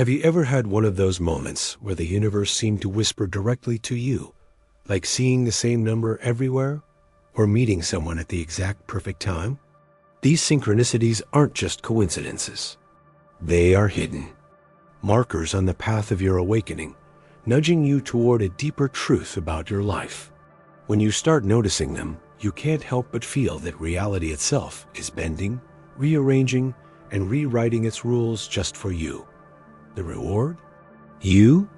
Have you ever had one of those moments where the universe seemed to whisper directly to you, like seeing the same number everywhere, or meeting someone at the exact perfect time? These synchronicities aren't just coincidences. They are hidden, markers on the path of your awakening, nudging you toward a deeper truth about your life. When you start noticing them, you can't help but feel that reality itself is bending, rearranging, and rewriting its rules just for you. The reward? You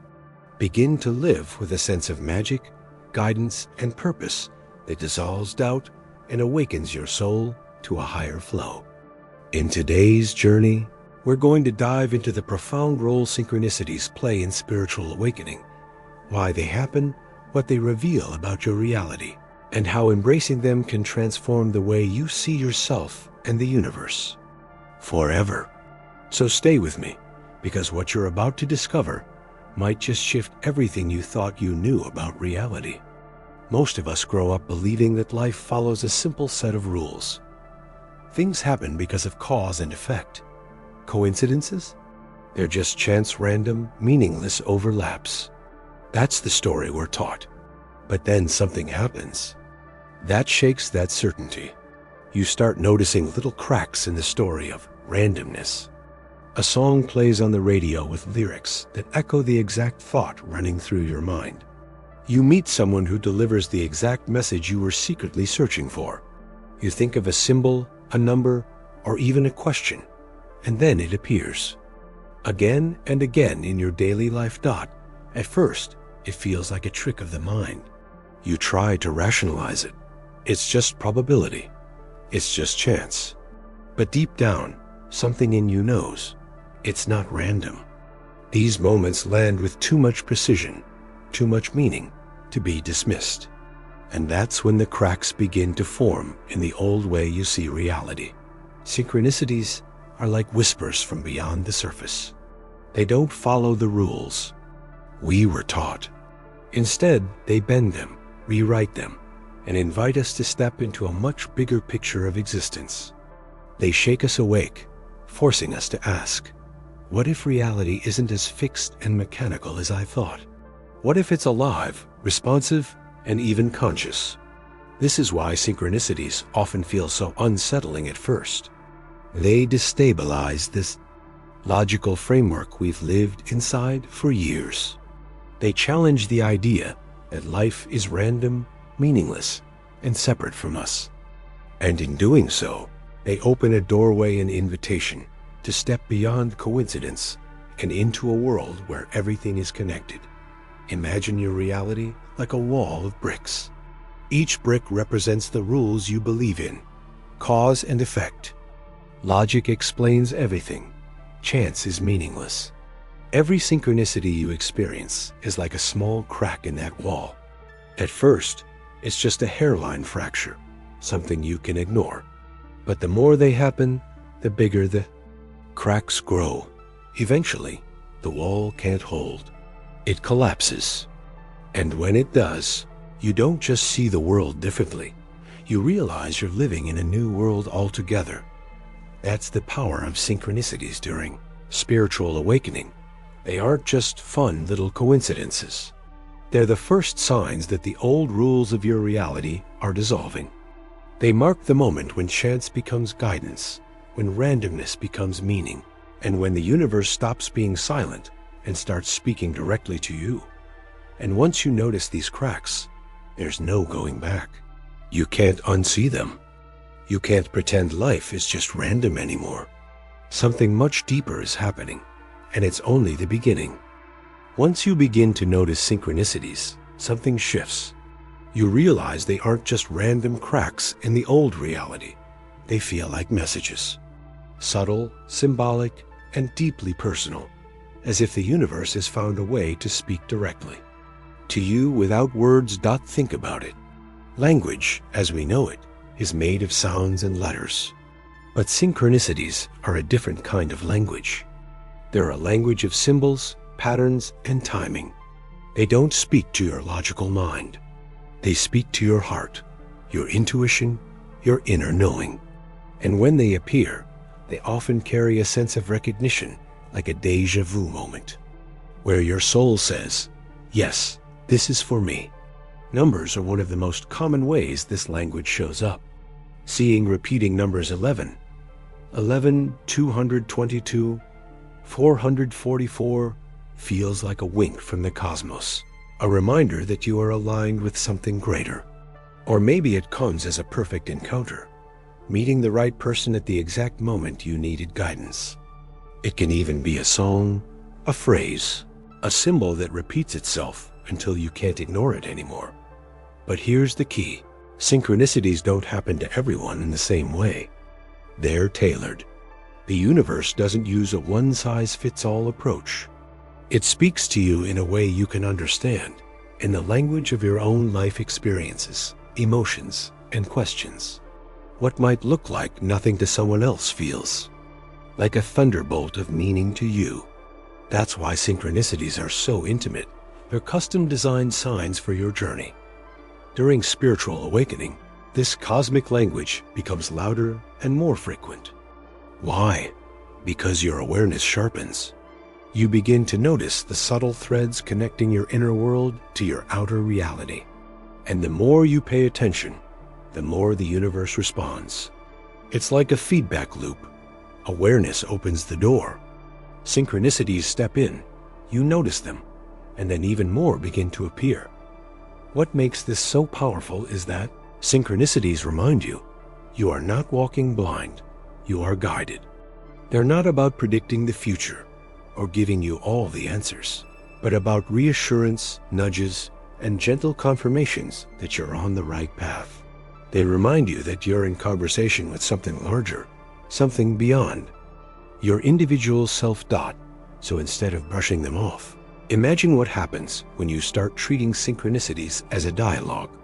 begin to live with a sense of magic, guidance, and purpose that dissolves doubt and awakens your soul to a higher flow. In today's journey, we're going to dive into the profound role synchronicities play in spiritual awakening, why they happen, what they reveal about your reality, and how embracing them can transform the way you see yourself and the universe forever. So stay with me, because what you're about to discover might just shift everything you thought you knew about reality. Most of us grow up believing that life follows a simple set of rules. Things happen because of cause and effect. Coincidences? They're just chance, random, meaningless overlaps. That's the story we're taught. But then something happens. That shakes that certainty. You start noticing little cracks in the story of randomness. A song plays on the radio with lyrics that echo the exact thought running through your mind. You meet someone who delivers the exact message you were secretly searching for. You think of a symbol, a number, or even a question, and then it appears. Again and again in your daily life. At first, it feels like a trick of the mind. You try to rationalize it. It's just probability. It's just chance. But deep down, something in you knows it's not random. These moments land with too much precision, too much meaning to be dismissed. And that's when the cracks begin to form in the old way you see reality. Synchronicities are like whispers from beyond the surface. They don't follow the rules we were taught. Instead, they bend them, rewrite them, and invite us to step into a much bigger picture of existence. They shake us awake, forcing us to ask, what if reality isn't as fixed and mechanical as I thought? What if it's alive, responsive, and even conscious? This is why synchronicities often feel so unsettling at first. They destabilize this logical framework we've lived inside for years. They challenge the idea that life is random, meaningless, and separate from us. And in doing so, they open a doorway and invitation to step beyond coincidence and into a world where everything is connected. Imagine your reality like a wall of bricks. Each brick represents the rules you believe in, cause and effect. Logic explains everything. Chance is meaningless. Every synchronicity you experience is like a small crack in that wall. At first, it's just a hairline fracture, something you can ignore. But the more they happen, the bigger the cracks grow. Eventually, the wall can't hold. It collapses. And when it does, you don't just see the world differently. You realize you're living in a new world altogether. That's the power of synchronicities during spiritual awakening. They aren't just fun little coincidences. They're the first signs that the old rules of your reality are dissolving. They mark the moment when chance becomes guidance, when randomness becomes meaning, and when the universe stops being silent and starts speaking directly to you. And once you notice these cracks, there's no going back. You can't unsee them. You can't pretend life is just random anymore. Something much deeper is happening, and it's only the beginning. Once you begin to notice synchronicities, something shifts. You realize they aren't just random cracks in the old reality. They feel like messages. Subtle, symbolic, and deeply personal, as if the universe has found a way to speak directly to you without words. Think about it. Language, as we know it, is made of sounds and letters. But synchronicities are a different kind of language. They're a language of symbols, patterns, and timing. They don't speak to your logical mind. They speak to your heart, your intuition, your inner knowing. And when they appear, they often carry a sense of recognition like a déjà vu moment, where your soul says, yes, this is for me. Numbers are one of the most common ways this language shows up. Seeing repeating numbers 11, 222, 444 feels like a wink from the cosmos, a reminder that you are aligned with something greater. Or maybe it comes as a perfect encounter, meeting the right person at the exact moment you needed guidance. It can even be a song, a phrase, a symbol that repeats itself until you can't ignore it anymore. But here's the key. Synchronicities don't happen to everyone in the same way. They're tailored. The universe doesn't use a one-size-fits-all approach. It speaks to you in a way you can understand, in the language of your own life experiences, emotions, and questions. What might look like nothing to someone else feels like a thunderbolt of meaning to you. That's why synchronicities are so intimate. They're custom-designed signs for your journey. During spiritual awakening, this cosmic language becomes louder and more frequent. Why? Because your awareness sharpens. You begin to notice the subtle threads connecting your inner world to your outer reality. And the more you pay attention, the more the universe responds. It's like a feedback loop. Awareness opens the door. Synchronicities step in, you notice them, and then even more begin to appear. What makes this so powerful is that synchronicities remind you, you are not walking blind, you are guided. They're not about predicting the future or giving you all the answers, but about reassurance, nudges, and gentle confirmations that you're on the right path. They remind you that you're in conversation with something larger, something beyond your individual self-dot. So instead of brushing them off, imagine what happens when you start treating synchronicities as a dialogue.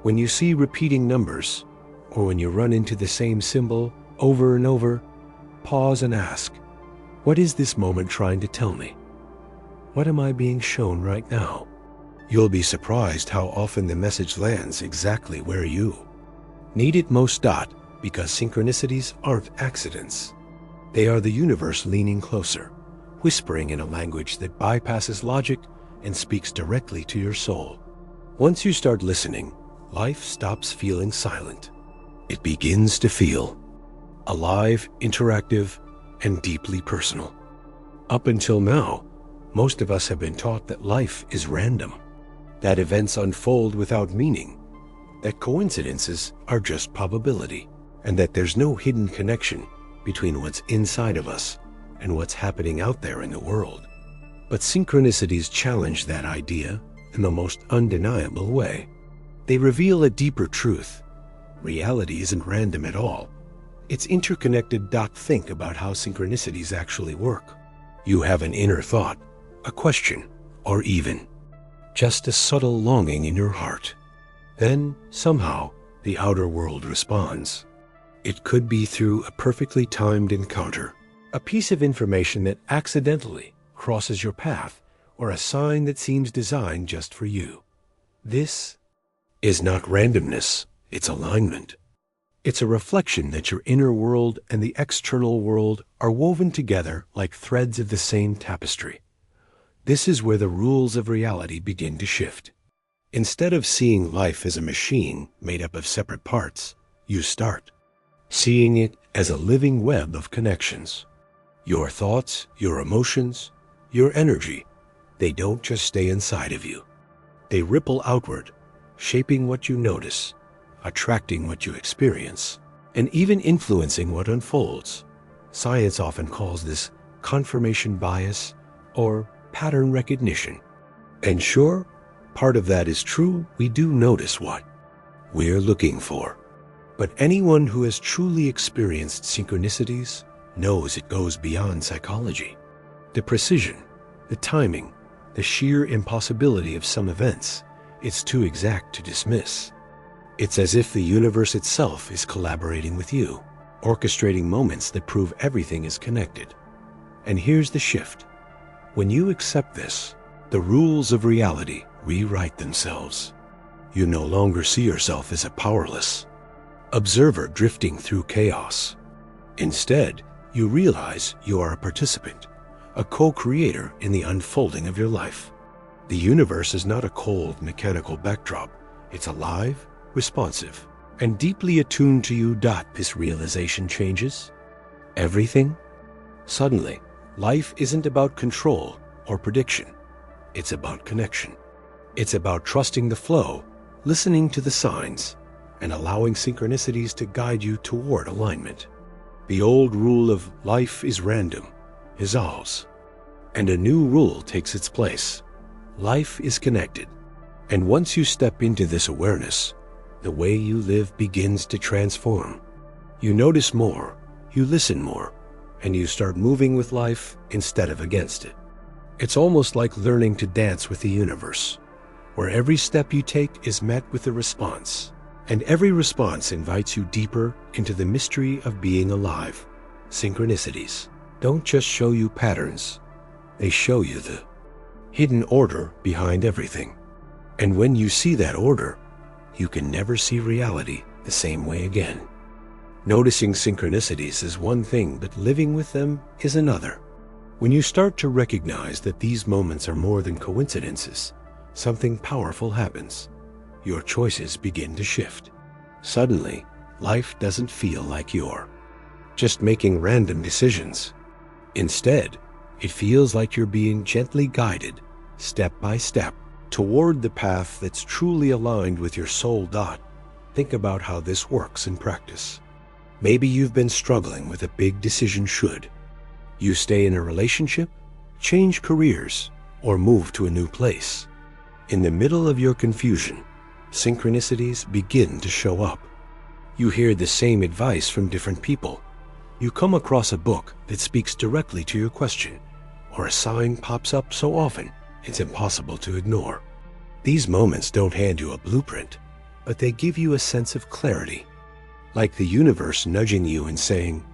When you see repeating numbers, or when you run into the same symbol over and over, pause and ask, what is this moment trying to tell me? What am I being shown right now? You'll be surprised how often the message lands exactly where you need it most. Because synchronicities aren't accidents. They are the universe leaning closer, whispering in a language that bypasses logic and speaks directly to your soul. Once you start listening, life stops feeling silent. It begins to feel alive, interactive, and deeply personal. Up until now, most of us have been taught that life is random, that events unfold without meaning, that coincidences are just probability, and that there's no hidden connection between what's inside of us and what's happening out there in the world. But synchronicities challenge that idea in the most undeniable way. They reveal a deeper truth. Reality isn't random at all. It's interconnected. Think about how synchronicities actually work. You have an inner thought, a question, or even just a subtle longing in your heart. Then, somehow, the outer world responds. It could be through a perfectly timed encounter, a piece of information that accidentally crosses your path, or a sign that seems designed just for you. This is not randomness, it's alignment. It's a reflection that your inner world and the external world are woven together like threads of the same tapestry. This is where the rules of reality begin to shift. Instead of seeing life as a machine made up of separate parts, you start seeing it as a living web of connections. Your thoughts, your emotions, your energy, they don't just stay inside of you. They ripple outward, shaping what you notice, attracting what you experience, and even influencing what unfolds. Science often calls this confirmation bias or pattern recognition. And sure, part of that is true. We do notice what we're looking for. But anyone who has truly experienced synchronicities knows it goes beyond psychology. The precision, the timing, the sheer impossibility of some events, it's too exact to dismiss. It's as if the universe itself is collaborating with you, orchestrating moments that prove everything is connected. And here's the shift. When you accept this, the rules of reality rewrite themselves. You no longer see yourself as a powerless observer drifting through chaos. Instead, you realize you are a participant a co-creator in the unfolding of your life. The universe is not a cold, mechanical backdrop. It's alive, responsive, and deeply attuned to you. This realization changes everything. Suddenly, life isn't about control or prediction. It's about connection. It's about trusting the flow, listening to the signs, and allowing synchronicities to guide you toward alignment. The old rule of life is random dissolves, and a new rule takes its place. Life is connected. And once you step into this awareness, the way you live begins to transform. You notice more, you listen more, and you start moving with life instead of against it. It's almost like learning to dance with the universe, where every step you take is met with a response, and every response invites you deeper into the mystery of being alive. Synchronicities don't just show you patterns, they show you the hidden order behind everything. And when you see that order, you can never see reality the same way again. Noticing synchronicities is one thing, but living with them is another. When you start to recognize that these moments are more than coincidences, something powerful happens. Your choices begin to shift. Suddenly, life doesn't feel like you're just making random decisions. Instead, it feels like you're being gently guided, step by step, toward the path that's truly aligned with your soul. Think about how this works in practice. Maybe you've been struggling with a big decision. Should you stay in a relationship, change careers, or move to a new place? In the middle of your confusion, synchronicities begin to show up. You hear the same advice from different people. You come across a book that speaks directly to your question, or a sign pops up so often it's impossible to ignore. These moments don't hand you a blueprint, but they give you a sense of clarity, like the universe nudging you and saying,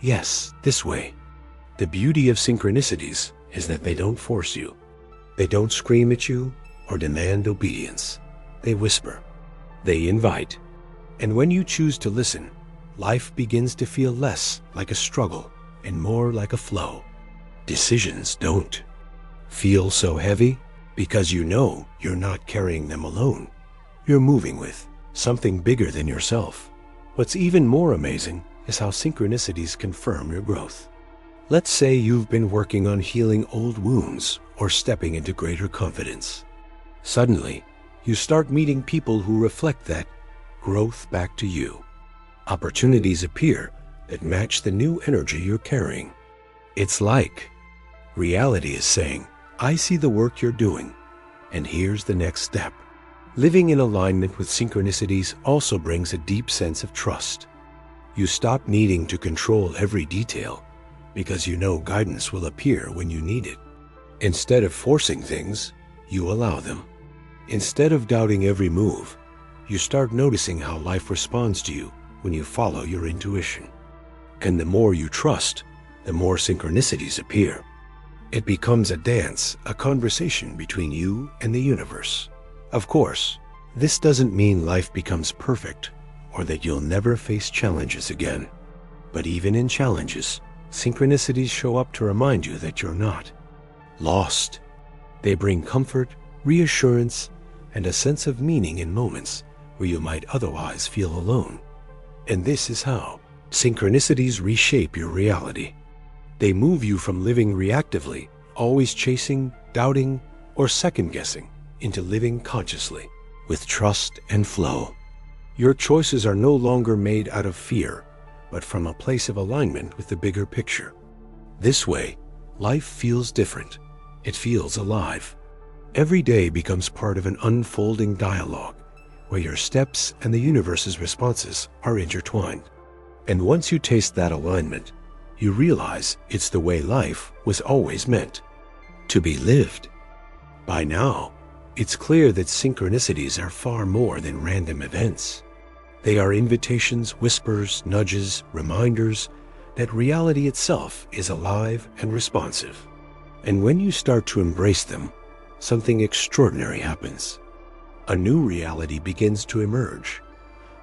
yes, this way. The beauty of synchronicities is that they don't force you. They don't scream at you or demand obedience. They whisper. They invite. And when you choose to listen, life begins to feel less like a struggle and more like a flow. Decisions don't feel so heavy because you know you're not carrying them alone. You're moving with something bigger than yourself. What's even more amazing is how synchronicities confirm your growth. Let's say you've been working on healing old wounds or stepping into greater confidence. Suddenly, you start meeting people who reflect that growth back to you. Opportunities appear that match the new energy you're carrying. It's like reality is saying, I see the work you're doing, and here's the next step. Living in alignment with synchronicities also brings a deep sense of trust. You stop needing to control every detail because you know guidance will appear when you need it. Instead of forcing things, you allow them. Instead of doubting every move, you start noticing how life responds to you when you follow your intuition. And the more you trust, the more synchronicities appear. It becomes a dance, a conversation between you and the universe. Of course, this doesn't mean life becomes perfect or that you'll never face challenges again. But even in challenges, synchronicities show up to remind you that you're not lost. They bring comfort, reassurance, and a sense of meaning in moments where you might otherwise feel alone. And this is how synchronicities reshape your reality. They move you from living reactively, always chasing, doubting, or second-guessing, into living consciously, with trust and flow. Your choices are no longer made out of fear, but from a place of alignment with the bigger picture. This way, life feels different. It feels alive. Every day becomes part of an unfolding dialogue, where your steps and the universe's responses are intertwined. And once you taste that alignment, you realize it's the way life was always meant to be lived. By now, it's clear that synchronicities are far more than random events. They are invitations, whispers, nudges, reminders that reality itself is alive and responsive. And when you start to embrace them, something extraordinary happens. A new reality begins to emerge.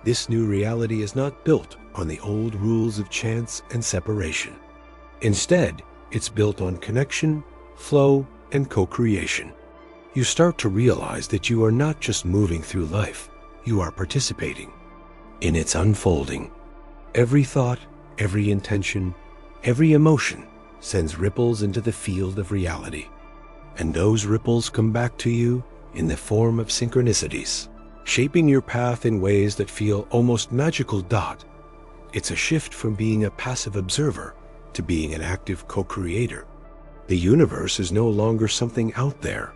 This new reality is not built on the old rules of chance and separation. Instead, It's built on connection, flow, and co-creation. You start to realize that you are not just moving through life, you are participating in its unfolding. Every thought, every intention, every emotion sends ripples into the field of reality. And those ripples come back to you in the form of synchronicities, shaping your path in ways that feel almost magical. It's a shift from being a passive observer to being an active co-creator. The universe is no longer something out there,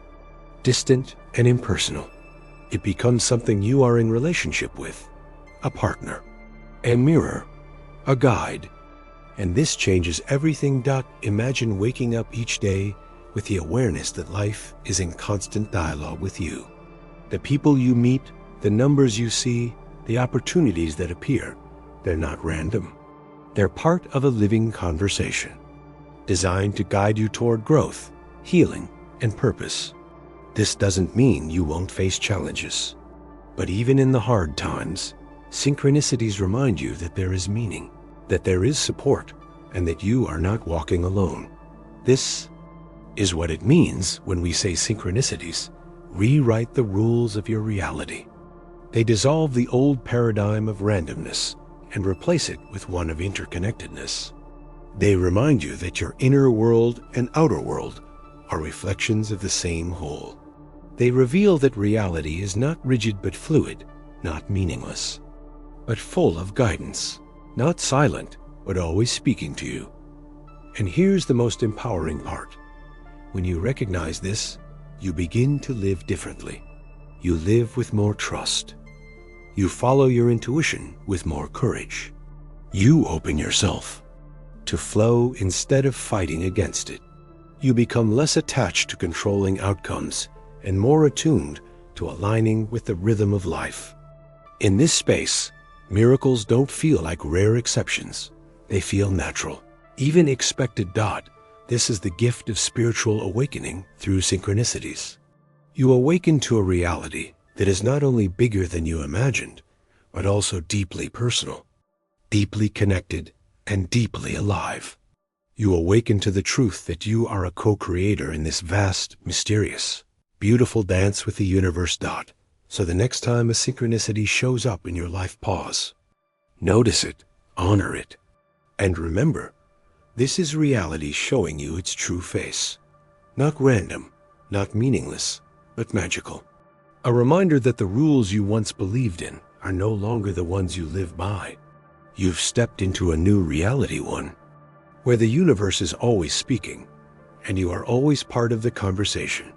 distant and impersonal. It becomes something you are in relationship with, a partner, a mirror, a guide. And this changes everything. Imagine waking up each day with the awareness that life is in constant dialogue with you. The people you meet, the numbers you see, the opportunities that appear, they're not random. They're part of a living conversation, designed to guide you toward growth, healing, and purpose. This doesn't mean you won't face challenges. But even in the hard times, synchronicities remind you that there is meaning, that there is support, and that you are not walking alone. This is what it means when we say synchronicities rewrite the rules of your reality. They dissolve the old paradigm of randomness and replace it with one of interconnectedness. They remind you that your inner world and outer world are reflections of the same whole. They reveal that reality is not rigid but fluid, not meaningless, but full of guidance, not silent, but always speaking to you. And here's the most empowering part. When you recognize this, you begin to live differently. You live with more trust. You follow your intuition with more courage. You open yourself to flow instead of fighting against it. You become less attached to controlling outcomes and more attuned to aligning with the rhythm of life. In this space, miracles don't feel like rare exceptions. They feel natural, even expected. This is the gift of spiritual awakening through synchronicities. You awaken to a reality that is not only bigger than you imagined, but also deeply personal, deeply connected, and deeply alive. You awaken to the truth that you are a co-creator in this vast, mysterious, beautiful dance with the universe. So the next time a synchronicity shows up in your life, pause, notice it, honor it, and remember, this is reality showing you its true face. Not random, not meaningless, but magical. A reminder that the rules you once believed in are no longer the ones you live by. You've stepped into a new reality, one where the universe is always speaking, and you are always part of the conversation.